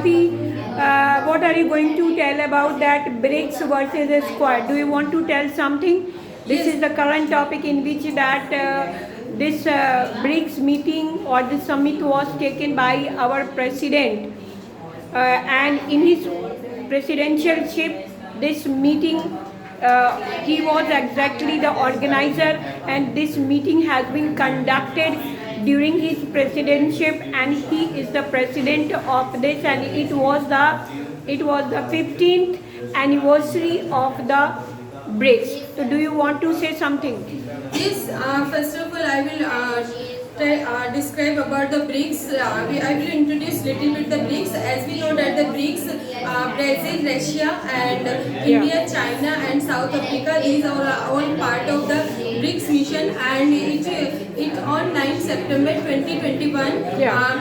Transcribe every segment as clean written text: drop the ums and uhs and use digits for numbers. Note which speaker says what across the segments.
Speaker 1: what are you going to tell about that BRICS versus the Quad? Do you want to tell something? This is the current topic in which that this BRICS meeting or the summit was taken by our president, and in his presidentialship, this meeting, he was exactly the organizer, and this meeting has been conducted during his presidentship, and he is the president of this, and it was the 15th anniversary of the BRICS. So do you want to say something?
Speaker 2: Yes, first of all, I will describe about the BRICS. I will introduce little bit the BRICS. As we know that the BRICS, Brazil, Russia, and India, China, and South Africa, these are all part of the BRICS mission, and it on 9th September 2021,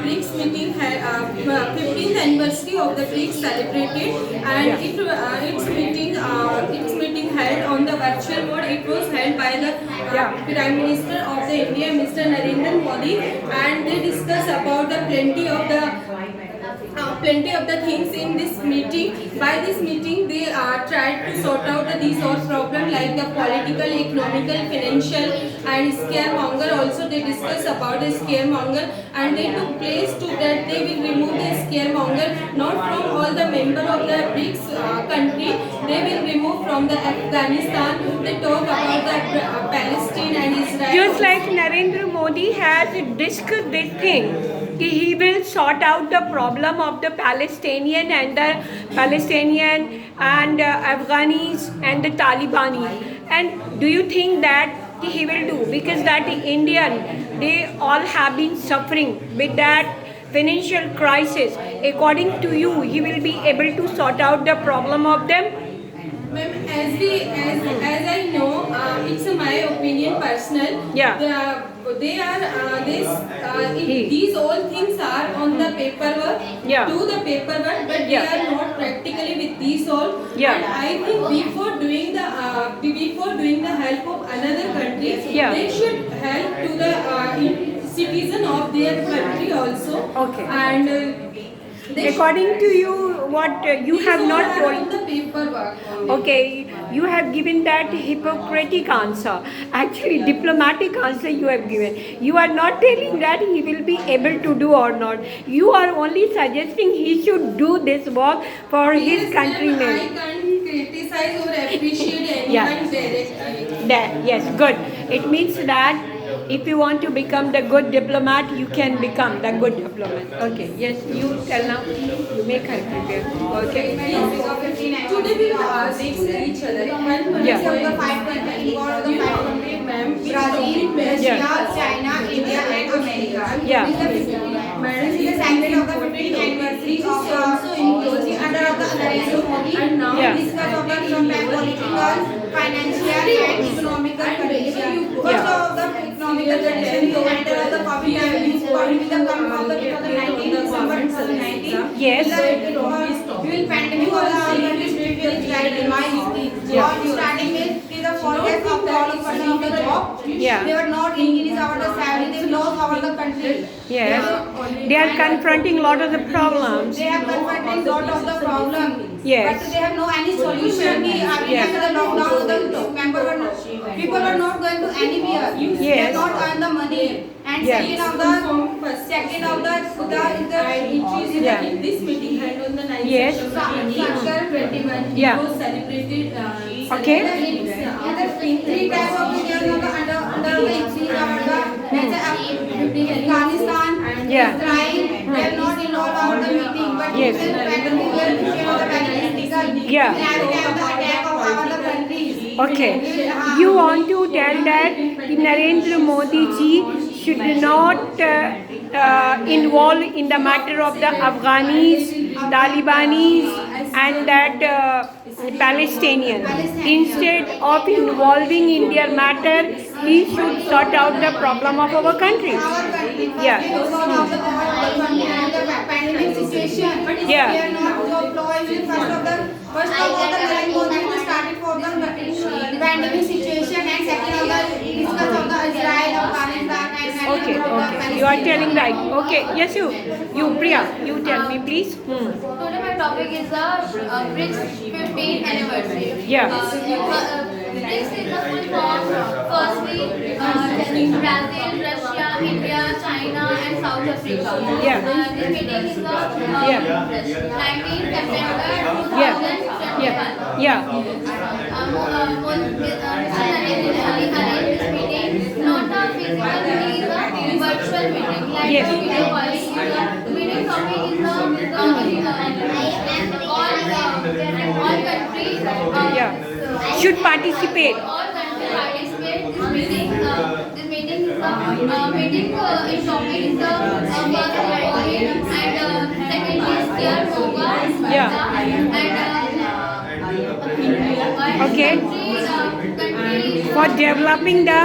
Speaker 2: BRICS meeting had 15th anniversary of the BRICS celebrated, and its meeting held on the virtual mode. It was held by the Prime Minister of the India, Mr. Narendra Modi, and they discussed about the plenty of the things in this meeting. By this meeting, they tried to sort out these all problems like the political, economical, financial, and scaremonger. Also, they discussed about the scaremonger, and they took place to that they will remove the scaremonger not from all the member of the BRICS country. They will remove from the Afghanistan. They talk about the Palestine and Israel.
Speaker 1: Just like Narendra Modi has discussed this thing, he will sort out the problem of the Palestinian and Afghanis and the Talibanis. And do you think that he will do? Because that the Indian, they all have been suffering with that financial crisis. According to you, he will be able to sort out the problem of them?
Speaker 2: Ma'am, as I know, it's my opinion personal. These all things are on the paperwork, do the paperwork, but they are not practically with these all. And I think before doing the help of another country, they should help to the citizen of their country also.
Speaker 1: Okay.
Speaker 2: And
Speaker 1: according to you, what you have not told
Speaker 2: the paperwork.
Speaker 1: Okay, you have given that hypocritic answer. Actually, diplomatic answer you have given. You are not telling that he will be able to do or not. You are only suggesting he should do this work for his countrymen.
Speaker 2: I can't criticize or appreciate anyone directly.
Speaker 1: Yes, good. It means that if you want to become the good diplomat, you can become the good diplomat. Okay, yes, you tell now. You make her prepare. Okay.
Speaker 2: Today we will ask each other.
Speaker 3: The 5 countries, Brazil, Russia, China, India, and America. This is the celebrate of the 15th anniversary of the under the Narendra Modi, and now discuss of the political, financial, and economical conditions. First of the economical conditions, under the COVID-19 come from the 2019, December 2019.
Speaker 1: Yes.
Speaker 3: During pandemic, all our countries will starting with the forecast of the all of the job. They were not increase our the salary. They lost our the country.
Speaker 1: Yes. They are confronting a lot of the problems.
Speaker 3: They have confronting lot of the problem.
Speaker 1: Yes.
Speaker 3: But they have no any solution. After the lockdown, the people are not going to anywhere. They are not earn the money. And second of
Speaker 2: this meeting held on the 9th
Speaker 1: Yes.
Speaker 2: September 2021. It was celebrated.
Speaker 1: Okay.
Speaker 3: Three types of the under the Afghanistan, Israel. They are not involved on the meeting, but
Speaker 1: Yes.
Speaker 3: attack of our countries.
Speaker 1: Okay. You want to tell that Narendra Modi ji should not involve in the matter of the Afghanis, Talibanis, and that Palestinians. Instead of involving in their matter, he should sort out the problem of our country. Yeah.
Speaker 3: Pandemic situation. But
Speaker 1: Yeah.
Speaker 3: we are not employed. First of all, the Narendra Modi started for the pandemic situation, and second of the discuss of the Israel, Afghanistan, and
Speaker 1: Okay, okay. You are telling right. Okay, yes, you, Priya, you tell me, please.
Speaker 4: Today my topic is the BRICS 15th anniversary.
Speaker 1: Yeah.
Speaker 4: BRICS is the full form. Firstly, Brazil, Russia, India, China, and South Africa.
Speaker 1: Yeah.
Speaker 4: This meeting is the
Speaker 1: Yeah.
Speaker 4: 19th September
Speaker 1: Yeah.
Speaker 4: 2021.
Speaker 1: Yeah. Yeah.
Speaker 4: Mr. Narendra Modi arranged this meeting, not a physical meeting, it's a virtual meeting, like
Speaker 1: Yes.
Speaker 4: video calling. The meeting topic is the all countries.
Speaker 1: Yeah. Should participate.
Speaker 4: All countries participate this meeting. This meeting is the meeting in topic is the first COVID and second is their yoga.
Speaker 1: Yeah. Okay.
Speaker 4: Country
Speaker 1: For developing the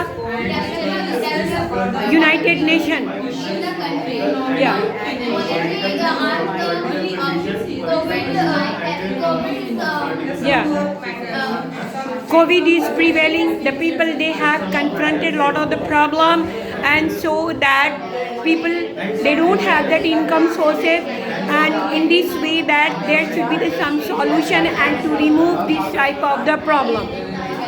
Speaker 1: United Nations. Yeah. Yeah. COVID is prevailing. The people, they have confronted a lot of the problem, and so that people, they don't have that income sources, and in this way that there should be some solution and to remove this type of the problem.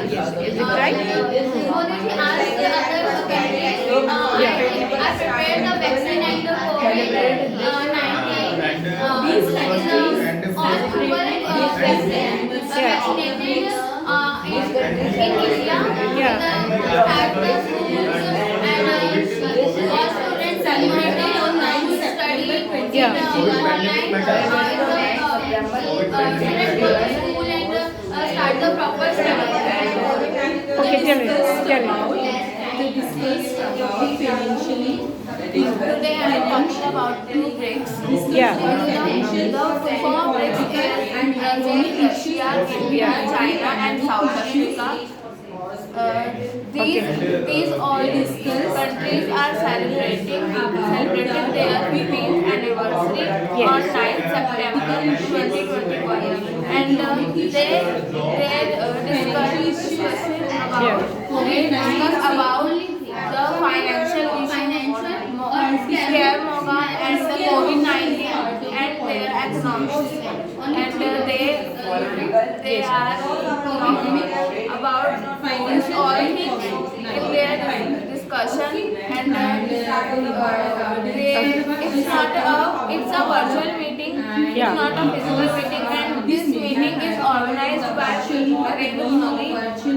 Speaker 1: Is it right?
Speaker 4: Modi asked the other countries, I prepared the vaccine and the COVID-19 all global vaccine vaccinated in India.
Speaker 1: Yeah.
Speaker 4: Start the schools and all students celebrated online study
Speaker 1: Yeah.
Speaker 4: in online students go to school and start the proper study.
Speaker 1: Okay, tell me.
Speaker 4: Today I am talking about two BRICS.
Speaker 1: Yeah.
Speaker 4: The four BRICS is Brazil, Russia, India, China, and South Africa. These all countries are celebrating their 15th anniversary on 9th September 2021, and they discuss about the financial scare Moga and the COVID-19 and their economics, and they are talking about this all things in their discussion, and it's a virtual meeting.
Speaker 1: Yeah.
Speaker 4: It's not a physical meeting, and this meeting is organized by Narendra Modi,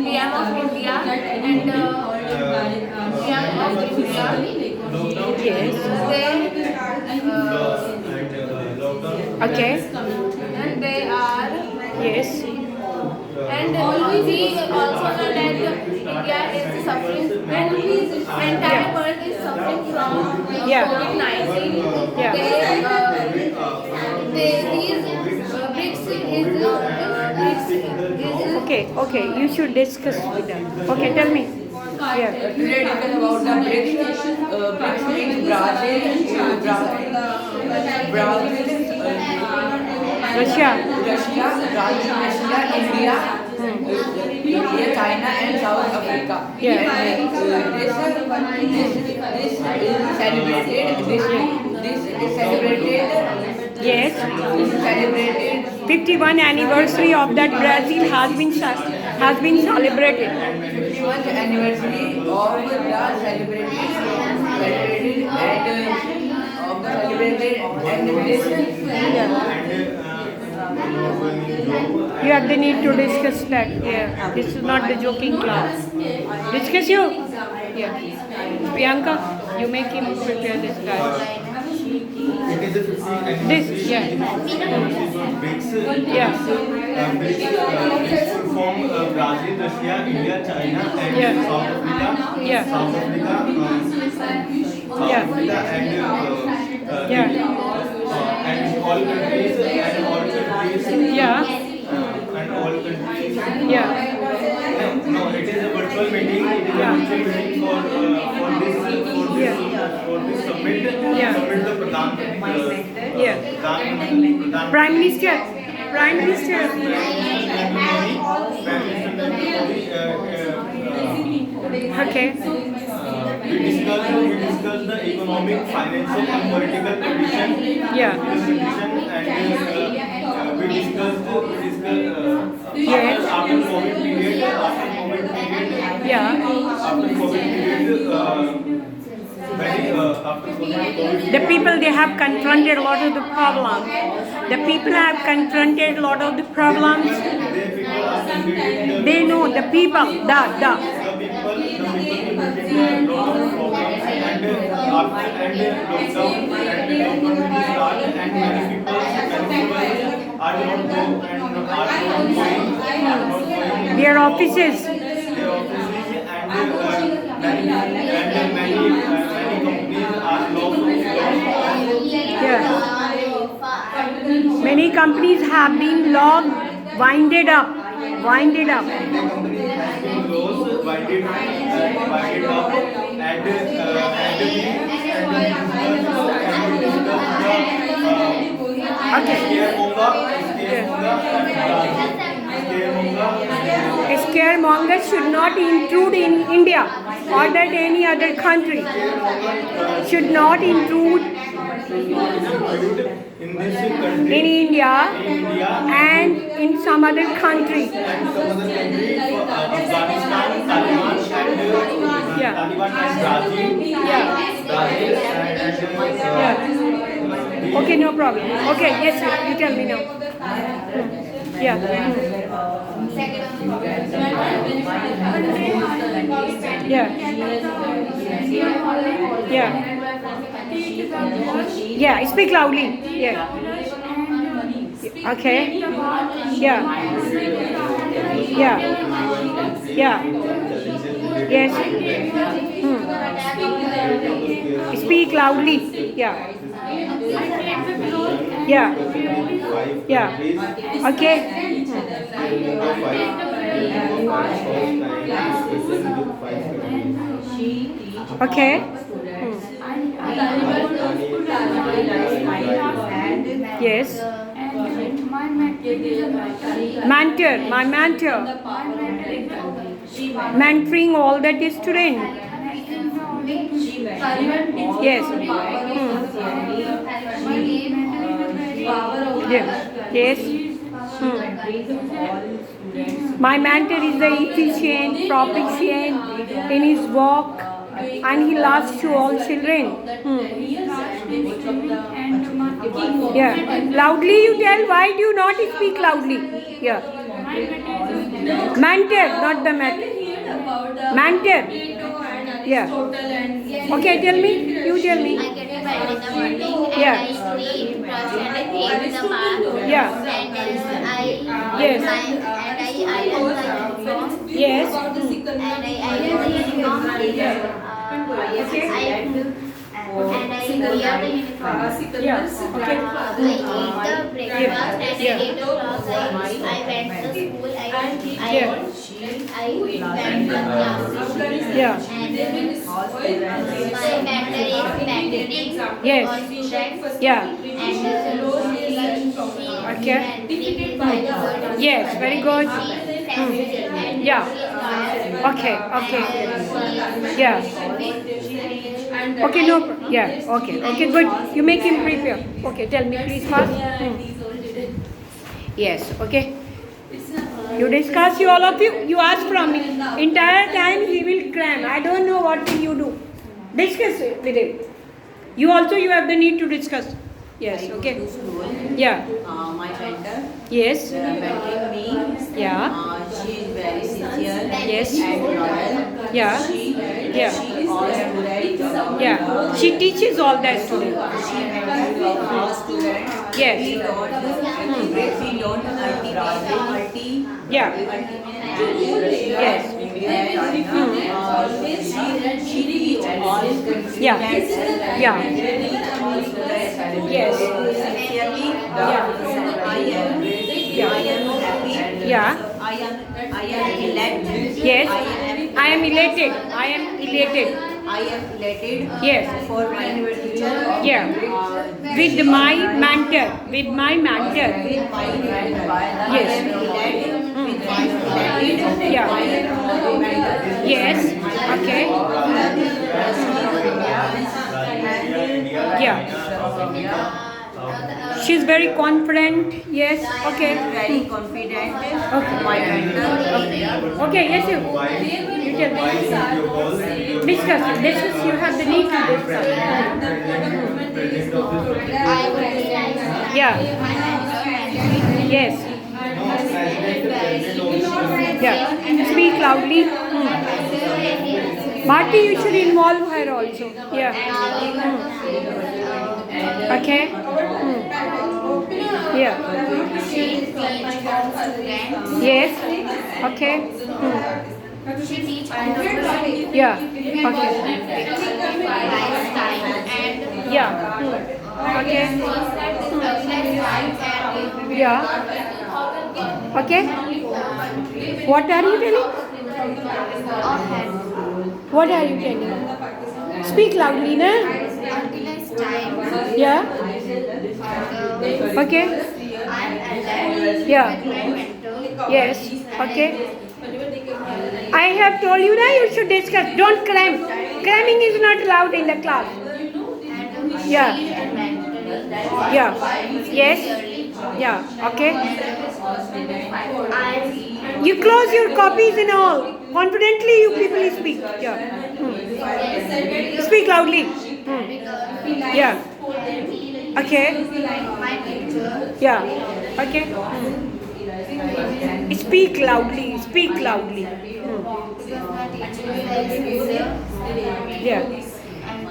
Speaker 4: PM of India, and PM of India.
Speaker 1: Yes. Okay.
Speaker 4: And they are,
Speaker 1: Yes.
Speaker 4: and we also know that India is suffering, and entire world is suffering from
Speaker 1: Yeah.
Speaker 4: COVID-19.
Speaker 1: Yeah.
Speaker 4: These BRICS is
Speaker 1: Okay. You should discuss with them. Okay, tell me. Yeah.
Speaker 5: Today discuss about the BRICS. BRICS means Brazil,
Speaker 1: Russia.
Speaker 5: India, China, and South Africa.
Speaker 1: Yeah.
Speaker 5: And, this is celebrated. This is celebrated.
Speaker 1: Yes.
Speaker 5: This is celebrated.
Speaker 1: 51 anniversary of that Brazil has been celebrated.
Speaker 5: 51st anniversary of the celebrated and this.
Speaker 1: You have the need to discuss that. Yeah. This is not the joking class. Discuss you. Yeah. Priyanka, you make him prepare this guy.
Speaker 6: It is a 50th
Speaker 1: This, yeah.
Speaker 6: BRICS.
Speaker 1: Yeah.
Speaker 6: BRICS from Brazil, Russia, India, China, and
Speaker 1: Yeah.
Speaker 6: South Africa.
Speaker 1: Yeah.
Speaker 6: South Africa,
Speaker 1: Yeah. Yeah.
Speaker 6: and all countries.
Speaker 1: Yeah. Yeah.
Speaker 6: No, it is a virtual meeting. It is
Speaker 1: Yeah.
Speaker 6: a virtual meeting for this summit.
Speaker 1: Yeah.
Speaker 6: Summit the Pradhan.
Speaker 1: Yeah. Prime Minister. Prime Minister. Okay.
Speaker 6: discuss the economic, financial, and political condition.
Speaker 1: Yeah.
Speaker 6: And we discussed
Speaker 1: Yes.
Speaker 6: after COVID period.
Speaker 1: Yeah.
Speaker 6: After COVID period. After COVID.
Speaker 1: The people, they have confronted a lot of the problems. The people have confronted a lot of the problems. They know the people, the.
Speaker 6: The people confronted a lot of problems and lockdown and the economy started and many people are not going.
Speaker 1: Their offices.
Speaker 6: Their offices and many companies are lost.
Speaker 1: Yeah. Many companies have been locked, winded up.
Speaker 6: Company has been closed, winded up,
Speaker 1: Okay. Scaremongers should not intrude in India or that any other country. Should not intrude
Speaker 6: in this country,
Speaker 1: in India
Speaker 6: India,
Speaker 1: and in some other country.
Speaker 6: and some other country, Afghanistan, Taliban, and
Speaker 1: Yeah.
Speaker 6: Taliban and Brazil.
Speaker 1: Yeah.
Speaker 6: Brazil
Speaker 1: Yeah. Okay, no problem. Okay, yes, sir. You tell me now. Yeah. Yeah. Yeah. Yeah. Speak loudly. Yeah. Okay. Yeah. Yeah. Yeah. Yes. Speak loudly. Yeah. Yeah. Yeah. Okay. Okay. Yes. Mentor. My mentor. Mentoring all the students. Yes. Yeah. Yes. My mentor is the efficient, proficient in his work, and he loves to all children. Yeah. Loudly you tell. Why do you not speak loudly? Yeah. Mentor, not the mentor. Mentor. Yeah. Okay, tell me. You tell me.
Speaker 7: I get up early in the morning and
Speaker 1: Yeah.
Speaker 7: I sleep, brush and I bathe in the bath.
Speaker 1: Yeah.
Speaker 7: And
Speaker 1: Yes.
Speaker 7: I iron my uniform.
Speaker 1: Yes.
Speaker 7: And I iron the uniform. And I wear the uniform.
Speaker 1: Yeah. Okay.
Speaker 7: I eat the breakfast and at 8 o'clock I went to school. I went to classes.
Speaker 1: Yeah.
Speaker 7: And my mentor is mentoring
Speaker 1: Yes.
Speaker 7: all students.
Speaker 1: Yeah.
Speaker 7: And
Speaker 1: Okay. Yes. Very good. Yeah. Okay. Okay. Yeah. Okay. No. Yeah. Okay. Okay. Good. You make him prepare. Okay. Tell me, please, first. Yes. Okay. You discuss. You all of you. You ask from me. Entire time he will cram. I don't know what will you do. Discuss it with him. You also. You have the need to discuss. Yes. Okay. Yeah.
Speaker 5: My mentor,
Speaker 1: Yes.
Speaker 5: mentoring me.
Speaker 1: Yeah.
Speaker 5: She is very sincere
Speaker 1: Yes.
Speaker 5: and loyal.
Speaker 1: Yeah. Yeah.
Speaker 5: She all students.
Speaker 1: Yeah. She teaches all that students.
Speaker 5: She mentoring all students.
Speaker 1: Yes.
Speaker 5: We don't multi.
Speaker 1: Yeah. Yes.
Speaker 5: She teach all students.
Speaker 1: Yeah. Yeah. Yes.
Speaker 5: Sincerely,
Speaker 1: Yeah.
Speaker 5: I am happy.
Speaker 1: Yeah.
Speaker 5: I am elated.
Speaker 1: Yes. I am elated. I am elated.
Speaker 5: I am elated
Speaker 1: Yes.
Speaker 5: for my future.
Speaker 1: Yeah. With my mentor. With my mentor.
Speaker 5: With my mentor.
Speaker 1: Yes.
Speaker 5: I am elated with my
Speaker 1: Yeah. Yes. Okay. Yeah. She's very confident. Yes. Okay.
Speaker 5: Very confident.
Speaker 1: Okay.
Speaker 5: My mentor.
Speaker 1: Okay. Yes, you tell me. Discuss. You have the need to discuss. Yeah. Yes. Yeah. Speak loudly. Bharti, you should involve her also. Yeah. Okay. Yeah. Yes. Okay.
Speaker 4: She teach all the students.
Speaker 1: Yeah. Okay. Yeah. Okay. Yeah. Okay. What are you telling? What are you telling? Speak loudly, na? Yeah. Okay. Yeah. Yes. Okay. I have told you that you should discuss. Don't cram. Cramming is not allowed in the class. Yeah. Yeah. Yes. Yeah. Okay. You close your copies and all. Confidently, you people speak. Yeah. Speak loudly. Yeah. Okay. Yeah. Okay. Speak loudly. Speak loudly. Yeah.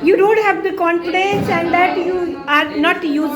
Speaker 1: You don't have the confidence and that you are not using